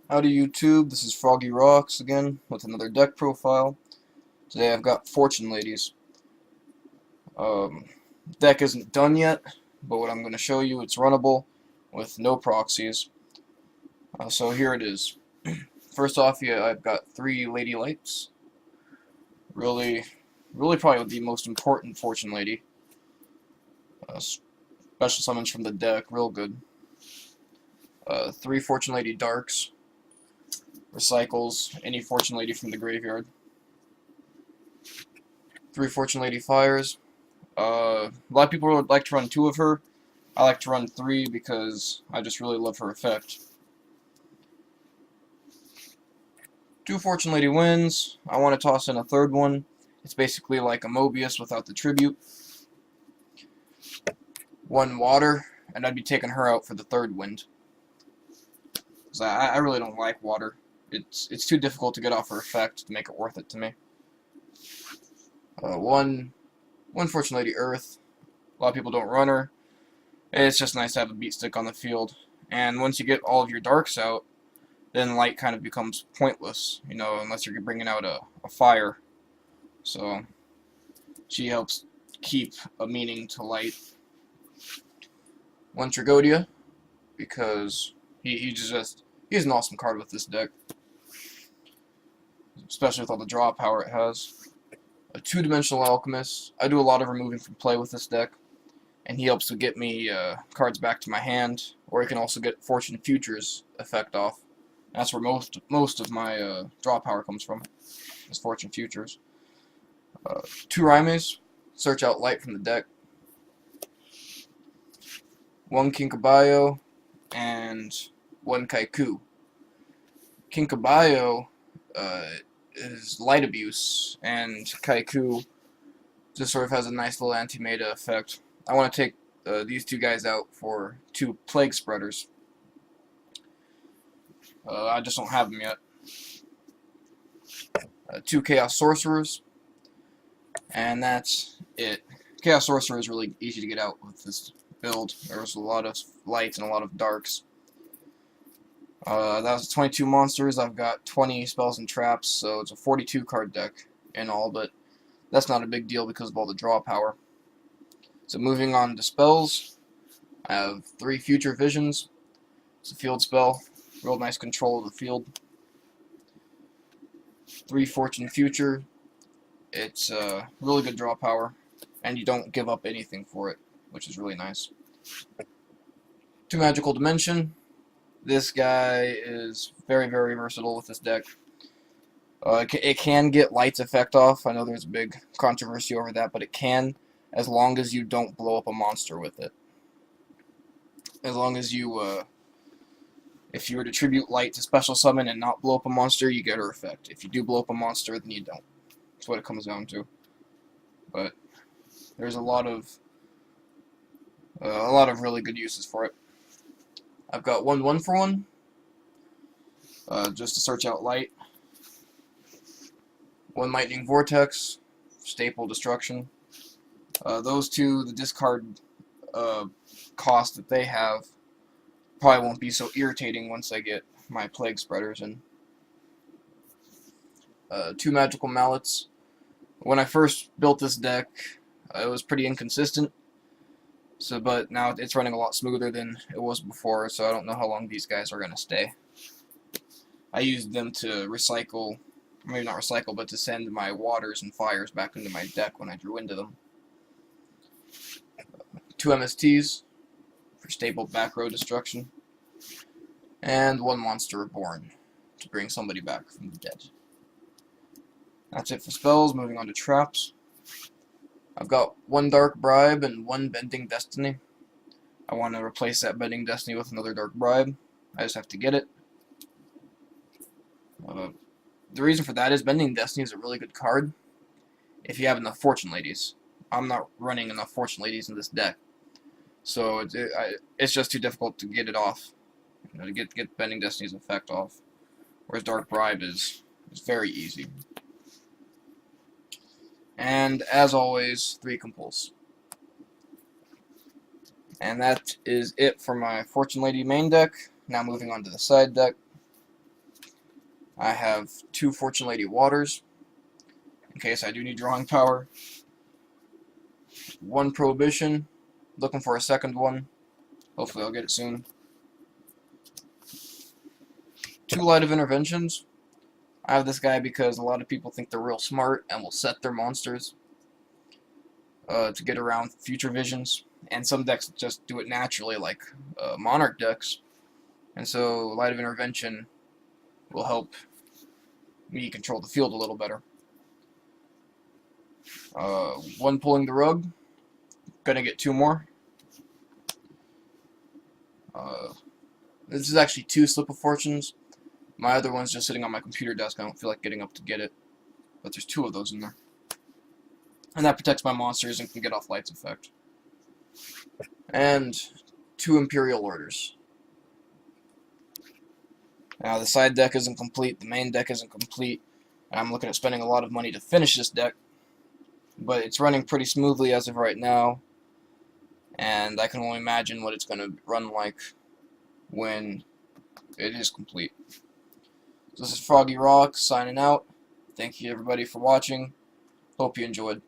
Howdy YouTube, this is Froggy Rocks again with another deck profile. Today I've got Fortune Ladies. Deck isn't done yet, but what I'm going to show you, it's runnable with no proxies. So here it is. First off, I've got 3 Lady Lights. Really probably the most important Fortune Lady. Special summons from the deck, real good. 3 Fortune Lady Darks. Recycles any Fortune Lady from the graveyard. 3 Fortune Lady Fires. A lot of people would like to run 2 of her. I like to run 3 because I just really love her effect. 2 Fortune Lady Winds. I want to toss in a 3rd one. It's basically like a Mobius without the tribute. 1 Water, and I'd be taking her out for the 3rd wind. Because I really don't like water. It's too difficult to get off her effect to make it worth it to me. One Fortune Lady Earth. A lot of people don't run her. It's just nice to have a beat stick on the field. And once you get all of your darks out, then light kind of becomes pointless, you know, unless you're bringing out a fire. So she helps keep a meaning to light. 1 Tragodia, because he's an awesome card with this deck, especially with all the draw power it has. A 2-dimensional Alchemist. I do a lot of removing from play with this deck, and he helps to get me cards back to my hand, or he can also get Fortune Futures effect off. That's where most of my draw power comes from, is Fortune Futures. 2 Raimes. Search out light from the deck. 1 Kinkabayo and 1 Kykoo. Kinkabayo is light abuse, and Kykoo just sort of has a nice little anti-meta effect. I want to take these 2 guys out for 2 Plaguespreaders. I just don't have them yet. 2 Chaos Sorcerers, and that's it. Chaos Sorcerer is really easy to get out with this build. There's a lot of lights and a lot of darks. That was 22 monsters. I've got 20 spells and traps, so it's a 42 card deck in all, but that's not a big deal because of all the draw power. So moving on to spells, I have 3 Future Visions. It's a field spell, real nice control of the field. 3 Fortune Future. It's really good draw power, and you don't give up anything for it, which is really nice. 2 Magical Dimension. This guy is very versatile with this deck. It can get Light's effect off. I know there's a big controversy over that, but it can, as long as you don't blow up a monster with it. As long as you, if you were to tribute Light to special summon and not blow up a monster, you get her effect. If you do blow up a monster, then you don't. That's what it comes down to. But there's a lot of really good uses for it. I've got 1 1-for-1, just to search out light. 1 Lightning Vortex, staple destruction. Those 2, the discard cost that they have probably won't be so irritating once I get my Plaguespreaders in. 2 Magical Mallets. When I first built this deck, it was pretty inconsistent. But now it's running a lot smoother than it was before, so I don't know how long these guys are going to stay. I used them to recycle, maybe not recycle, but to send my waters and fires back into my deck when I drew into them. 2 MSTs for staple back row destruction. And 1 Monster Reborn to bring somebody back from the dead. That's it for spells. Moving on to traps. I've got 1 Dark Bribe and 1 Bending Destiny. I want to replace that Bending Destiny with another Dark Bribe. I just have to get it. The reason for that is Bending Destiny is a really good card if you have enough Fortune Ladies. I'm not running enough Fortune Ladies in this deck, so it's just too difficult to get it off. You know, to get Bending Destiny's effect off. Whereas Dark Bribe is very easy. And, as always, 3 Compulse. And that is it for my Fortune Lady main deck. Now moving on to the side deck. I have 2 Fortune Lady Waters, in case I do need drawing power. 1 Prohibition, looking for a second one. Hopefully I'll get it soon. 2 Light of Interventions. I have this guy because a lot of people think they're real smart and will set their monsters to get around future visions. And some decks just do it naturally, like Monarch decks. And so Light of Intervention will help me control the field a little better. 1 Pulling the Rug. Gonna get 2 more. This is actually 2 Slip of Fortunes. My other one's just sitting on my computer desk. I don't feel like getting up to get it. But there's 2 of those in there. And that protects my monsters and can get off Light's effect. And 2 Imperial Orders. Now the side deck isn't complete, the main deck isn't complete, and I'm looking at spending a lot of money to finish this deck. But it's running pretty smoothly as of right now, and I can only imagine what it's going to run like when it is complete. So this is Froggy Rock signing out. Thank you everybody for watching. Hope you enjoyed.